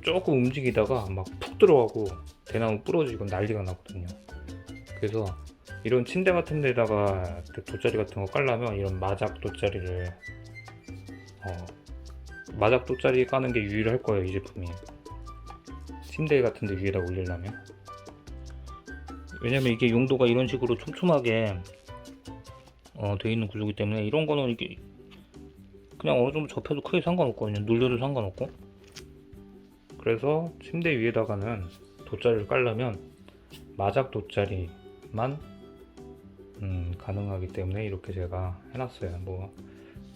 조금 움직이다가 막 푹 들어가고 대나무 부러지고 난리가 나거든요. 그래서 이런 침대 같은 데다가 돗자리 같은 거 깔려면 이런 마작 돗자리를 마작 돗자리 까는 게 유일할 거예요, 이 제품이. 침대 같은 데 위에다 올리려면. 왜냐면 이게 용도가 이런 식으로 촘촘하게 되어 있는 구조이기 때문에, 이런 거는 이게 그냥 어느 정도 접혀도 크게 상관없거든요. 눌려도 상관없고. 그래서 침대 위에다가는 돗자리를 깔려면 마작 돗자리만 가능하기 때문에 이렇게 제가 해놨어요. 뭐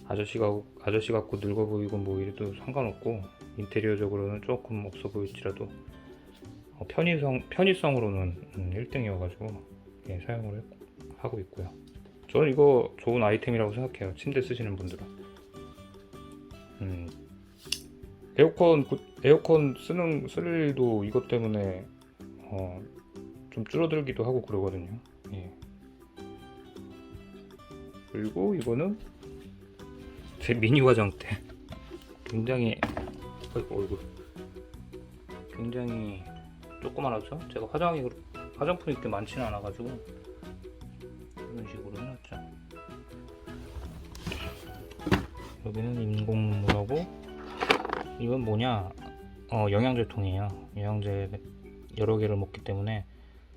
아저씨 같고 늙어 보이고 뭐 이래도 상관없고, 인테리어적으로는 조금 없어 보일지라도 편의성으로는 1등이어가지고 사용을 하고 있고요. 저는 이거 좋은 아이템이라고 생각해요. 침대 쓰시는 분들은. 에어컨 쓸 일도 이것 때문에 좀 줄어들기도 하고 그러거든요. 그리고 이거는 제 미니 화장대. 굉장히 굉장히 조그만하죠. 제가 화장품이 그렇게 많지는 않아가지고 이런 식으로 해놨죠. 여기는 인공눈물하고, 이건 뭐냐, 영양제통이에요. 영양제 여러 개를 먹기 때문에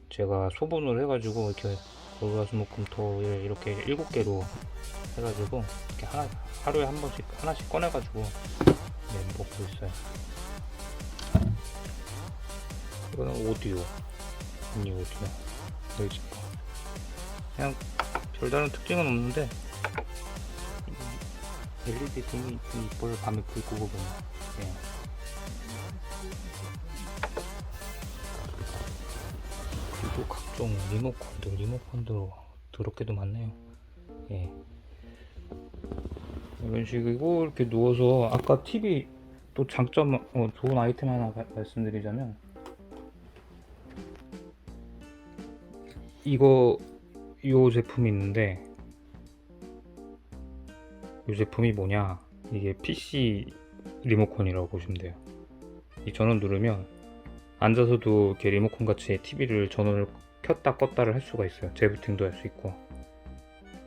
제가 소분을 해가지고 이렇게 월화수목금토일 이렇게 7개로 해가지고 이렇게 하루에 한 번씩 하나씩 꺼내가지고 먹고 있어요. 이거는 오디오, 미니 오디오. LG 거. 그냥 별다른 특징은 없는데 LED 등이 좀 이뻐요. 밤에 불 끄고 보면. 각종 리모컨도 더럽게도 많네요. 예. 이런 식이고, 이렇게 누워서, 아까 TV 또 장점, 좋은 아이템 하나 말씀드리자면, 요 제품이 있는데, 이 제품이 뭐냐, 이게 PC 리모컨이라고 보시면 돼요. 이 전원 누르면 앉아서도 이렇게 리모컨 같이 TV를 전원을 켰다 껐다를 할 수가 있어요. 재부팅도 할 수 있고,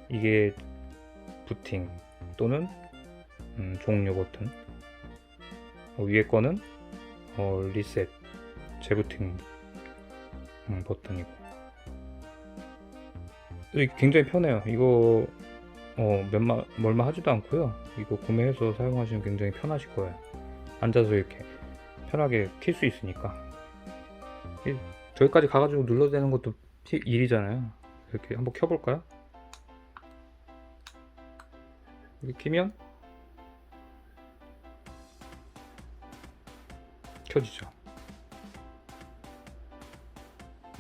이게 부팅 또는 종료 버튼, 위에 거는 리셋 재부팅 버튼이고, 이게 굉장히 편해요. 이거 얼마 하지도 않고요. 이거 구매해서 사용하시면 굉장히 편하실 거예요. 앉아서 이렇게 편하게 킬 수 있으니까. 저기까지 가가지고 눌러야 되는 것도 일이잖아요. 이렇게 한번 켜볼까요? 이렇게 키면 켜지죠.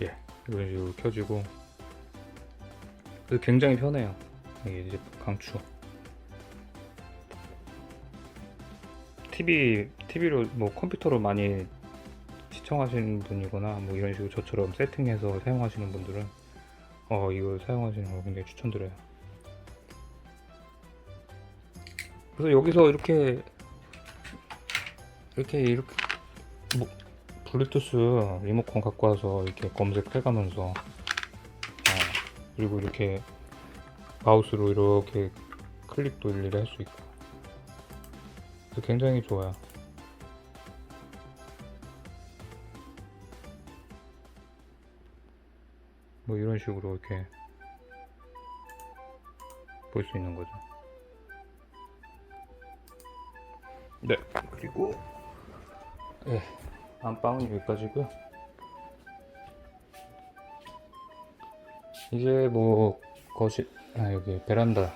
예, 이런 식으로 켜지고, 굉장히 편해요. 이게 이제 강추. TV로 뭐 컴퓨터로 많이 시청하시는 분이거나 뭐 이런 식으로 저처럼 세팅해서 사용하시는 분들은 이걸 사용하시는 걸 굉장히 추천드려요. 그래서 여기서 이렇게 뭐 블루투스 리모컨 갖고 와서 이렇게 검색해가면서 그리고 이렇게 마우스로 이렇게 클릭도 일일이 할 수 있고, 그래서 굉장히 좋아요. 뭐 이런 식으로 이렇게 볼 수 있는 거죠. 네, 그리고 안방은 여기까지고요. 이제 뭐 여기 베란다는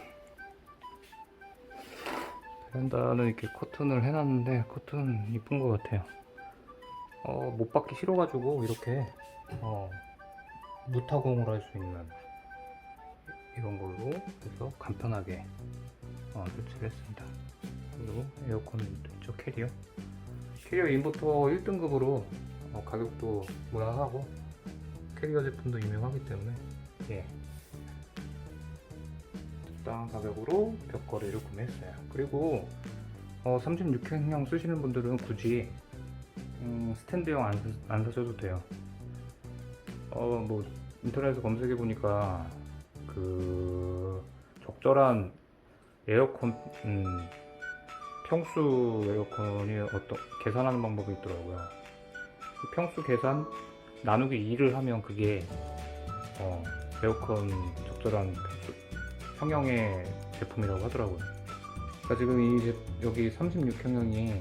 이렇게 커튼을 해놨는데, 커튼 이쁜 것 같아요. 못 받기 싫어가지고 이렇게 무타공을 할 수 있는 이런 걸로 해서 간편하게 설치를 했습니다. 그리고 에어컨도 있죠. 캐리어 인버터 1등급으로 가격도 무난하고, 캐리어 제품도 유명하기 때문에 적당한 가격으로 벽걸이를 구매했어요. 그리고 36행형 쓰시는 분들은 굳이 스탠드형 안 사셔도 돼요. 뭐 인터넷에서 검색해 보니까 그 적절한 에어컨 평수 에어컨이 계산하는 방법이 있더라고요. 평수 계산 나누기 2를 하면 그게 에어컨 적절한 평형의 제품이라고 하더라고요. 그러니까 지금 여기 36행형이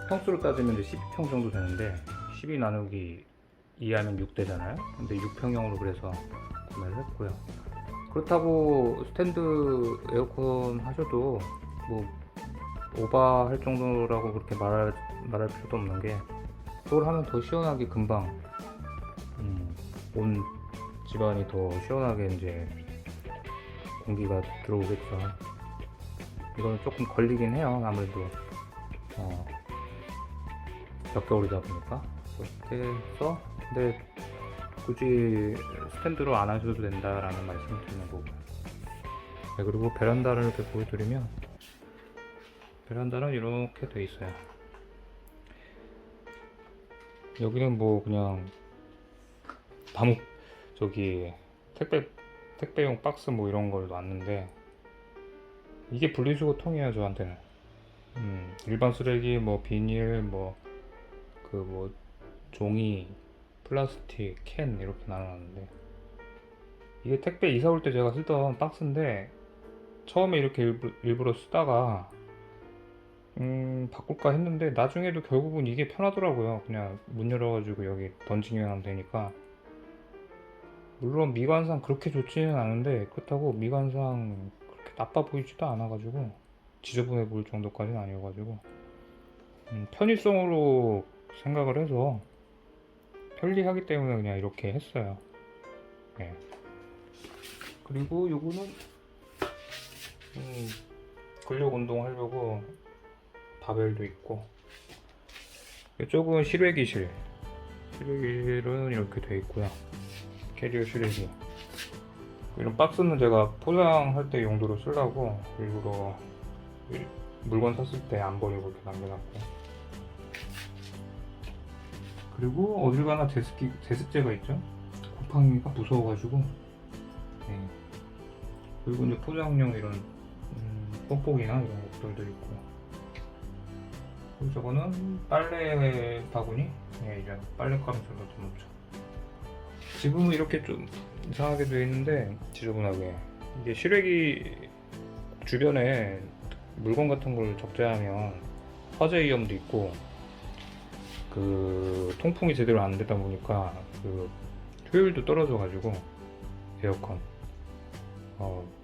평수를 따지면 이제 12평 정도 되는데, 12 나누기 2 하면 6 되잖아요. 근데 6평형으로 그래서 구매를 했고요. 그렇다고 스탠드 에어컨 하셔도 뭐 오버할 정도라고 그렇게 말할 필요도 없는 게, 그걸 하면 더 시원하게 금방 온 집안이 더 시원하게 이제 공기가 들어오겠죠. 이거는 조금 걸리긴 해요. 아무래도 벽겨울이다 보니까. 그렇게 해서 근데 굳이 스탠드로 안 하셔도 된다라는 말씀을 드리는 거고요. 네, 그리고 베란다를 이렇게 보여드리면, 베란다는 이렇게 돼 있어요. 여기는 뭐 그냥 택배용 박스 뭐 이런 걸 놨는데, 이게 분리수거 통이에요 저한테는. 일반 쓰레기 뭐 비닐 종이, 플라스틱, 캔 이렇게 나눠놨는데, 이게 택배 이사 올 때 제가 쓰던 박스인데, 처음에 이렇게 일부러 쓰다가 바꿀까 했는데, 나중에도 결국은 이게 편하더라고요. 그냥 문 열어가지고 여기 던지기만 하면 되니까. 물론 미관상 그렇게 좋지는 않은데, 그렇다고 미관상 그렇게 나빠 보이지도 않아가지고, 지저분해 보일 정도까지는 아니어가지고, 편의성으로 생각을 해서 편리하기 때문에 그냥 이렇게 했어요. 예. 그리고 요거는 근력 운동 하려고 바벨도 있고, 이쪽은 실외기실은 이렇게 돼 있고요. 캐리어 실외기. 이런 박스는 제가 포장할 때 용도로 쓰려고 일부러 물건 샀을 때 안 버리고 이렇게 남겨놨고, 그리고 어딜 가나 제습제가 있죠. 곰팡이가 무서워가지고. 네. 그리고 이제 포장용 이런 뽁뽁이나 이런 것들도 있고, 그리고 저거는 빨래 바구니. 예, 이제 빨래가루 좀 넣죠. 지금은 이렇게 좀 이상하게 되어 있는데, 지저분하게. 이게 실외기 주변에 물건 같은 걸 적재하면 화재 위험도 있고, 그 통풍이 제대로 안 되다 보니까 그 효율도 떨어져 가지고 에어컨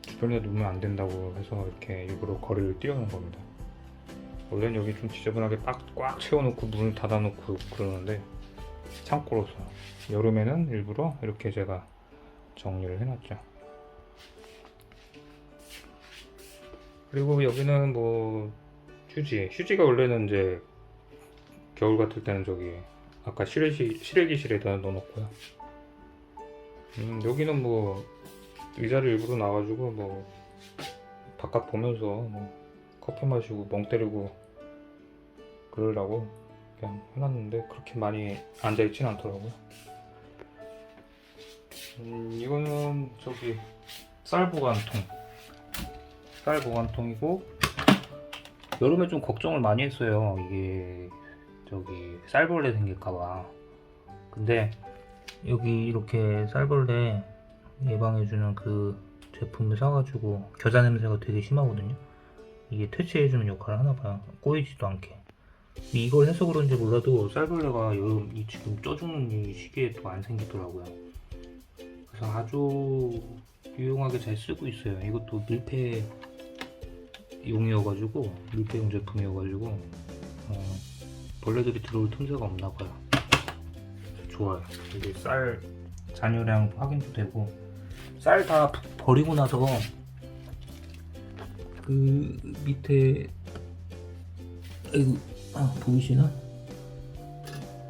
주변에 놓으면 안 된다고 해서 이렇게 일부러 거리를 띄워놓은 겁니다. 원래는 여기 좀 지저분하게 꽉 채워놓고 문을 닫아놓고 그러는데, 창고로서 여름에는 일부러 이렇게 제가 정리를 해놨죠. 그리고 여기는 뭐 휴지가 원래는 이제 겨울 같을 때는 저기 아까 실외기실에다 넣어놓고요. 여기는 뭐 의자를 일부러 놔가지고 뭐 바깥 보면서 뭐 커피 마시고 멍 때리고 그러려고 그냥 해놨는데, 그렇게 많이 앉아있진 않더라고요. 이거는 저기 쌀 보관통이고, 여름에 좀 걱정을 많이 했어요. 이게 저기 쌀벌레 생길까봐. 근데 여기 이렇게 쌀벌레 예방해주는 그 제품을 사가지고, 겨자 냄새가 되게 심하거든요. 이게 퇴치해주는 역할을 하나봐요. 꼬이지도 않게. 이걸 해서 그런지 몰라도 쌀벌레가 여름 지금 쪄 죽는 이 시기에 또 안 생기더라고요. 그래서 아주 유용하게 잘 쓰고 있어요. 이것도 밀폐용이어가지고, 밀폐용 제품이어가지고 벌레들이 들어올 틈새가 없나봐요. 좋아요. 이게 쌀 잔여량 확인도 되고, 쌀 다 버리고 나서 그 밑에 보이시나?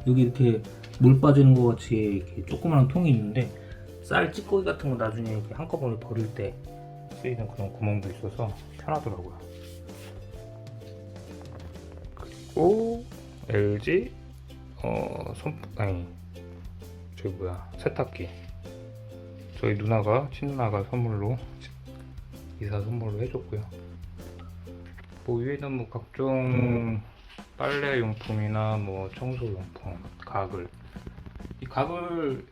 여기 이렇게 물 빠지는 것 같이 이렇게 조그마한 통이 있는데, 쌀 찌꺼기 같은 거 나중에 이렇게 한꺼번에 버릴 때 쓰이는 그런 구멍도 있어서 편하더라고요. 그리고 LG 세탁기. 저희 친누나가 선물로, 이사 선물로 해줬고요. 뭐 위에는 뭐 각종 빨래 용품이나 뭐 청소 용품, 이 가글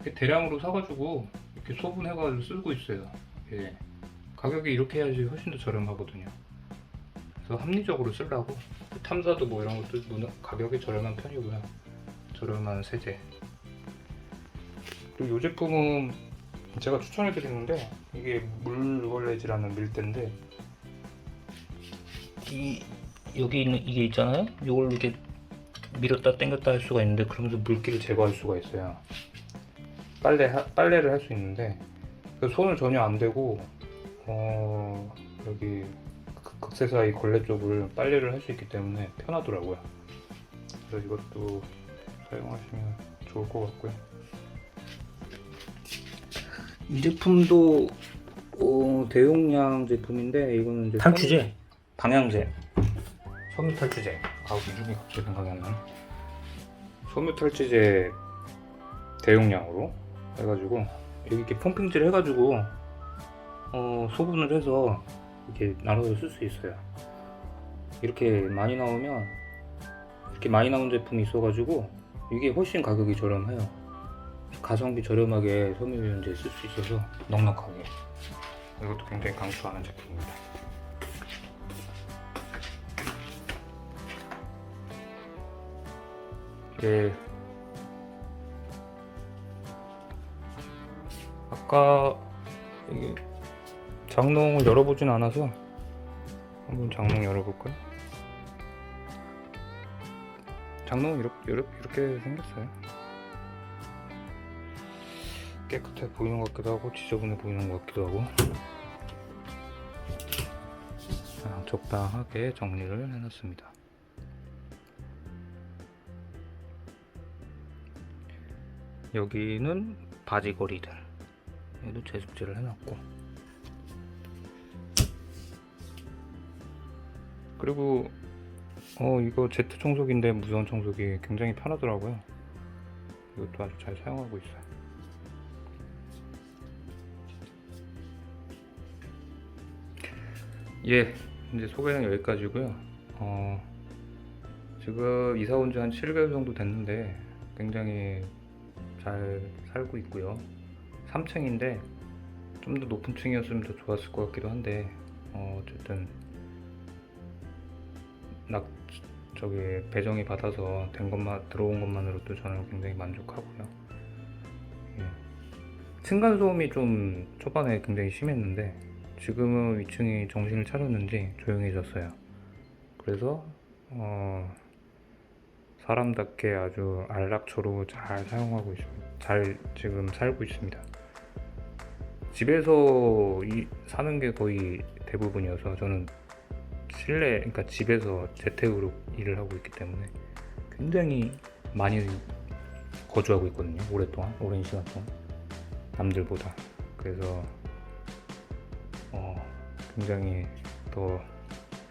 이렇게 대량으로 사가지고 이렇게 소분해가지고 쓰고 있어요. 예. 가격이 이렇게 해야지 훨씬 더 저렴하거든요. 그래서 합리적으로 쓰려고. 탐사도 뭐 이런 것도 가격이 저렴한 편이고요. 저렴한 세제. 그리고 이 제품은 제가 추천해 드리는데, 이게 물걸레질하는 밀대인데, 여기 있는 이게 있잖아요. 이걸로 이렇게 밀었다 당겼다 할 수가 있는데, 그러면서 물기를 제거할 수가 있어요. 빨래를 할 수 있는데, 손을 전혀 안 대고 여기 극세 사이 걸레 쪽을 빨래를 할 수 있기 때문에 편하더라고요. 그래서 이것도 사용하시면 좋을 것 같고요. 이 제품도 대용량 제품인데, 이거는 이제 탈취제, 방향제, 섬유 탈취제. 이름이 갑자기 생각이 안 나네. 섬유 탈취제 대용량으로 해가지고, 여기 이렇게 펌핑질 해가지고 소분을 해서 이렇게 나눠서 쓸 수 있어요. 이렇게 많이 나오면, 이렇게 많이 나온 제품이 있어가지고 이게 훨씬 가격이 저렴해요. 가성비 저렴하게 섬유유연제 쓸 수 있어서 넉넉하게. 이것도 굉장히 강추하는 제품입니다. 예. 아까 이게 장롱을 열어보진 않아서 한번 장롱 열어볼까요? 장롱은 이렇게 생겼어요. 깨끗해 보이는 것 같기도 하고 지저분해 보이는 것 같기도 하고. 적당하게 정리를 해놨습니다. 여기는 바지거리들, 얘도 제습제를 해놨고, 그리고 이거 제트 청소기인데 무선 청소기 굉장히 편하더라고요. 이것도 아주 잘 사용하고 있어요. 예, 이제 소개는 여기까지고요. 지금 이사 온 지 한 7개월 정도 됐는데 굉장히 잘 살고 있고요. 3층인데 좀 더 높은 층이었으면 더 좋았을 것 같기도 한데 어쨌든 저기 배정이 받아서 들어온 것만으로도 저는 굉장히 만족하고요. 예. 층간 소음이 좀 초반에 굉장히 심했는데 지금은 위층이 정신을 차렸는지 조용해졌어요. 그래서 사람답게 아주 안락처로 잘 사용하고 있습니다. 잘 지금 살고 있습니다. 집에서 사는 게 거의 대부분이어서 저는 실내, 그러니까 집에서 재택으로 일을 하고 있기 때문에 굉장히 많이 거주하고 있거든요. 오랜 시간 동안 남들보다. 그래서 굉장히 더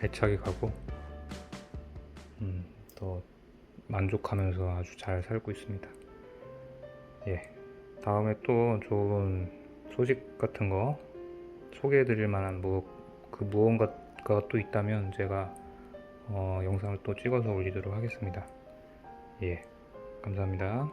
애착이 가고 더 만족하면서 아주 잘 살고 있습니다. 예, 다음에 또 좋은 소식 같은 거 소개해드릴 만한 그 무언가가 또 있다면 제가 영상을 또 찍어서 올리도록 하겠습니다. 예, 감사합니다.